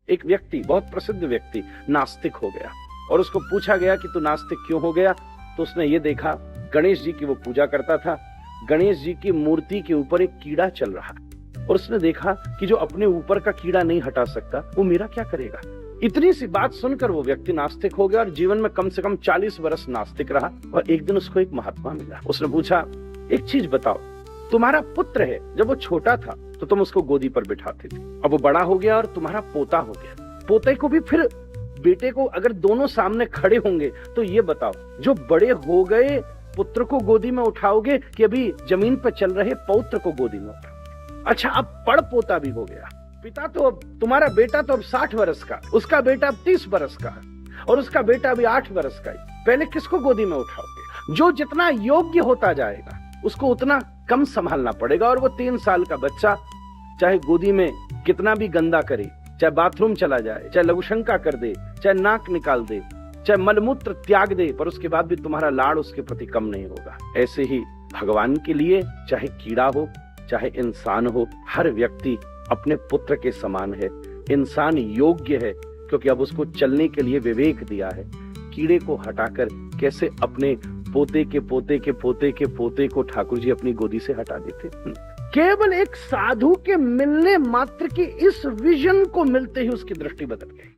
एक व्यक्ति, बहुत प्रसिद्ध व्यक्ति, नास्तिक हो गया और उसको पूछा गया कि तू नास्तिक क्यों हो गया? तो उसने ये देखा, गणेश जी की वो पूजा करता था, गणेश जी की मूर्ति के ऊपर एक कीड़ा चल रहा और उसने देखा कि जो अपने ऊपर का कीड़ा नहीं हटा सकता वो मेरा क्या करेगा। इतनी सी बात सुनकर वो व्यक्ति नास्तिक हो गया और जीवन में कम से कम 40 वर्ष नास्तिक रहा। और एक दिन उसको एक महात्मा मिला। उसने पूछा, एक चीज बताओ, तुम्हारा पुत्र है, जब वो छोटा था तो तुम उसको गोदी पर बिठाते थे, अब वो बड़ा हो गया और तुम्हारा पोता हो गया, पोते को भी फिर बेटे को अगर दोनों सामने खड़े होंगे तो ये बताओ, जो बड़े हो गए पुत्र को गोदी में उठाओगे कि अभी जमीन पर चल रहे पौत्र को गोदी में उठाओगे? अच्छा, अब पड़ पोता भी हो गया, पिता तो अब, तुम्हारा बेटा तो अब 60 वर्ष का, उसका बेटा अब 30 वर्ष का और उसका बेटा अभी 8 वर्ष का ही, पहले किसको गोदी में उठाओगे? जो जितना योग्य होता जाएगा उसको उतना कम संभालना पड़ेगा। और वो 3 साल का बच्चा चाहे गोदी में कितना भी गंदा करे, चाहे बाथरूम चला जाए, चाहे लघुशंका कर दे, चाहे नाक निकाल दे, चाहे मलमूत्र त्याग दे, पर उसके बाद भी तुम्हारा लाड़ उसके प्रति कम नहीं होगा। ऐसे ही भगवान के लिए चाहे कीड़ा हो चाहे इंसान हो, हर व्यक्ति अपने पुत्र के समान है। इंसान योग्य है क्योंकि अब उसको चलने के लिए विवेक दिया है। कीड़े को हटाकर कैसे अपने पोते के पोते के पोते के पोते को ठाकुर जी अपनी गोदी से हटा देते। केवल एक साधु के मिलने मात्र की इस विजन को मिलते ही उसकी दृष्टि बदल गई।